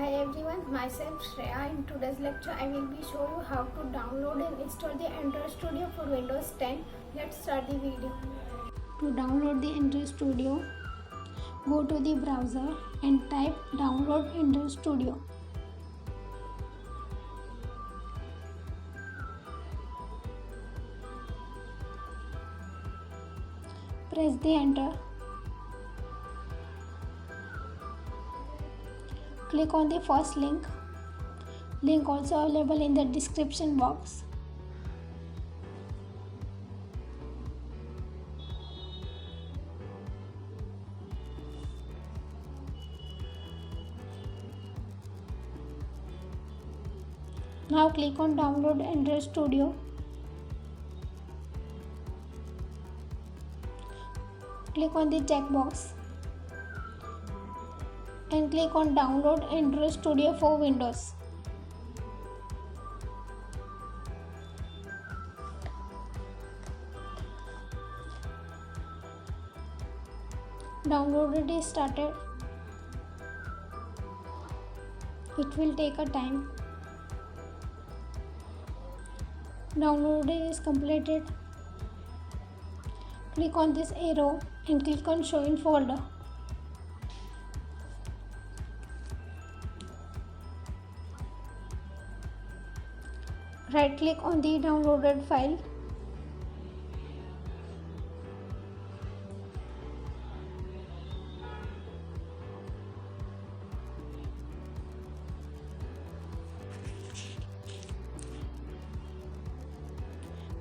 Hi everyone, myself Shreya. In today's lecture, I will be show you how to download and install the Android Studio for Windows 10. Let's start the video. To download the Android Studio, go to the browser and type download Android Studio. Press the enter. Click on the first link. Link also available in the description box. Now click on download Android Studio. Click on the checkbox and click on download Android Studio for Windows. Download is started. It will take a time. Download is completed. Click on this arrow and click on show in folder. Right click on the downloaded file.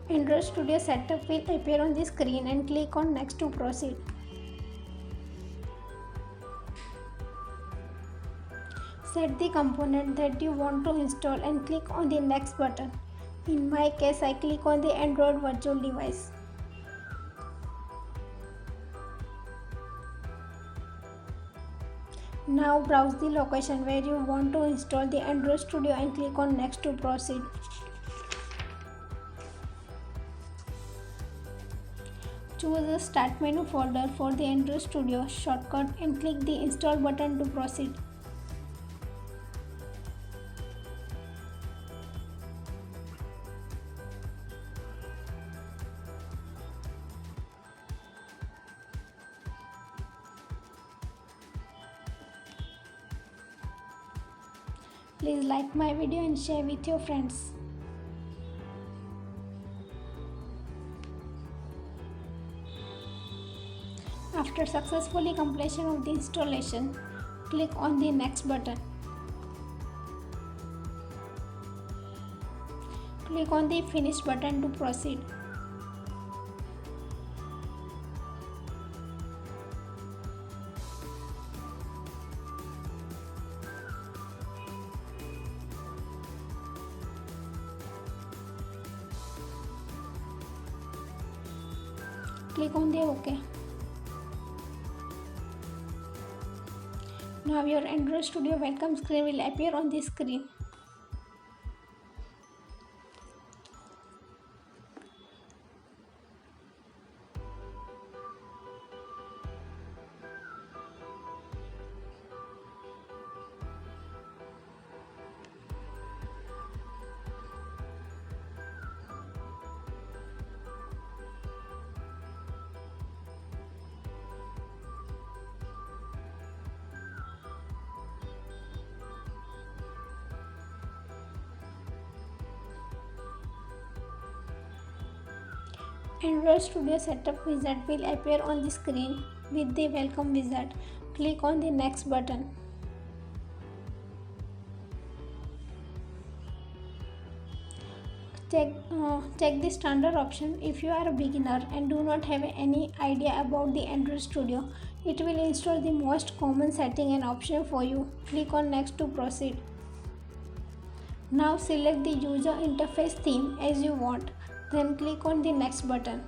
Android Studio setup will appear on the screen and click on next to proceed. Set the component that you want to install and click on the next button. In my case, I click on the Android virtual device. Now browse the location where you want to install the Android Studio and click on next to proceed. Choose the Start menu folder for the Android Studio shortcut and click the Install button to proceed. Please like my video and share with your friends. After successfully completion of the installation, click on the next button. Click on the finish button to proceed. Click on the OK. Now your Android Studio welcome screen will appear on the screen. Android Studio Setup Wizard will appear on the screen with the Welcome Wizard. Click on the next button. Check the standard option. If you are a beginner and do not have any idea about the Android Studio, it will install the most common setting and option for you. Click on next to proceed. Now select the user interface theme as you want. Then click on the next button.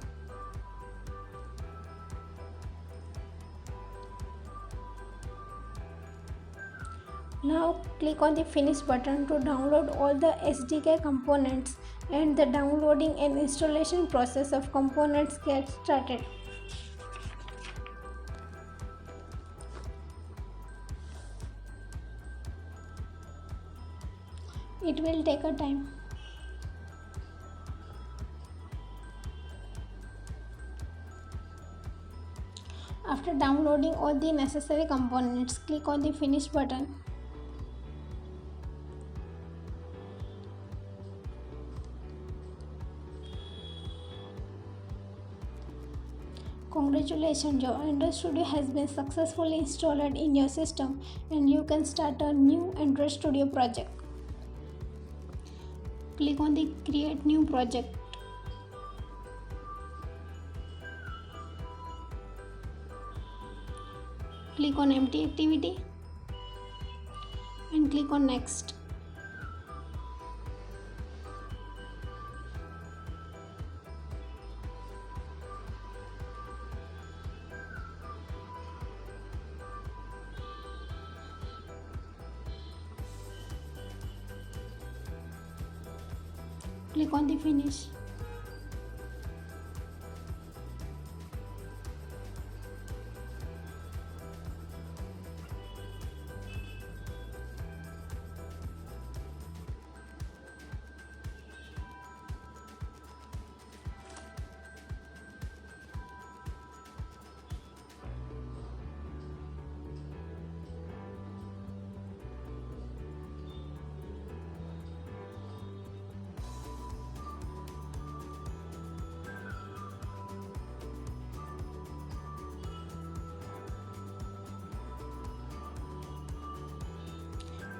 Now click on the finish button to download all the SDK components and the downloading and installation process of components gets started. It will take a time. After downloading all the necessary components, click on the Finish button. Congratulations, your Android Studio has been successfully installed in your system and you can start a new Android Studio project. Click on the Create New Project. Click on Empty Activity and click on Next. Click on the Finish.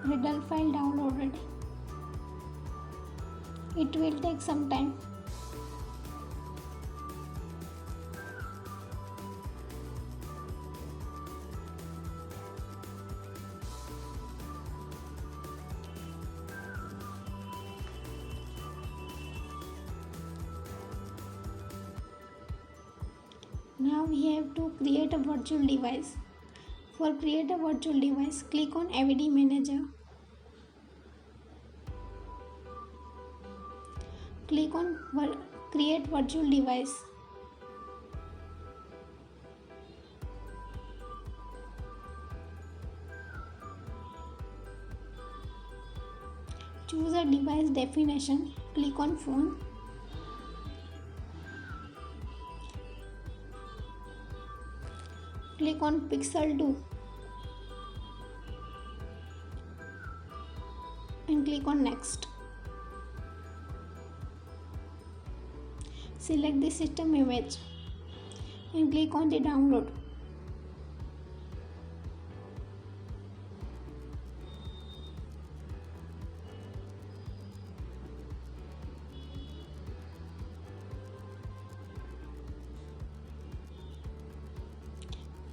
Result file downloaded. It will take some time. Now we have to create a virtual device. For create a virtual device, click on AVD Manager. Click on Create Virtual Device. Choose a device definition. Click on Phone. Click on Pixel 2 and click on Next. Select the system image and click on the download.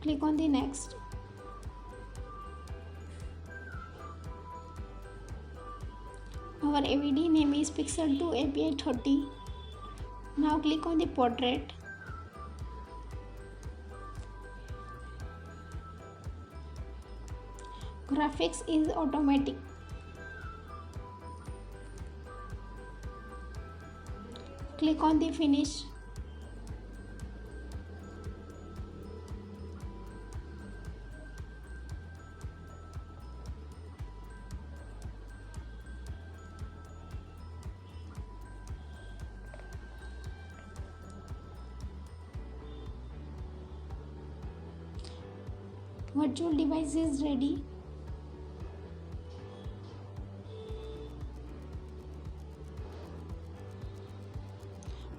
Click on the Next. Our AVD name is Pixel 2 API 30. Now click on the portrait. Graphics is automatic. Click on the Finish. Virtual device is ready.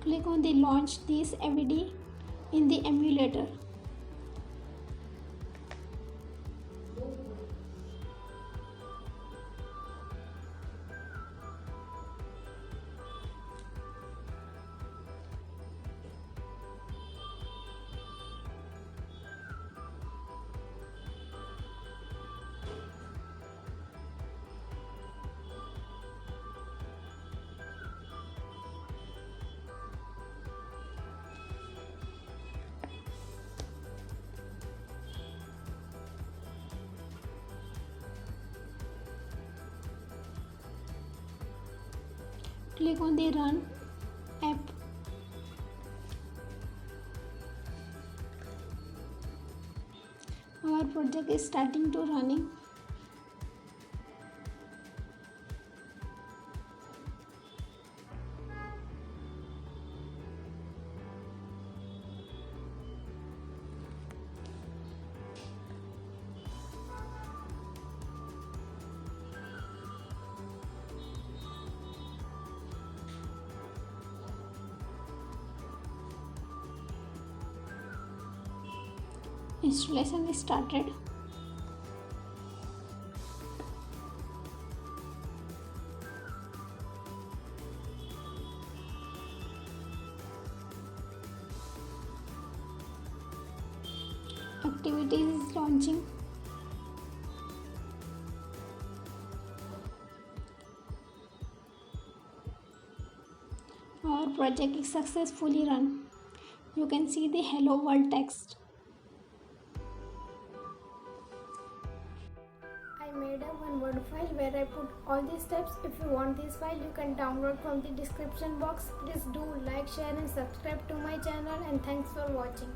Click on the Launch this AVD in the emulator. Click on the Run app. Our project is starting to running. Installation is started. Activity is launching. Our project is successfully run. You can see the hello world text. I made a one word file where I put all these steps. If you want this file, you can download from the description box. Please do like, share and subscribe to my channel, and thanks for watching.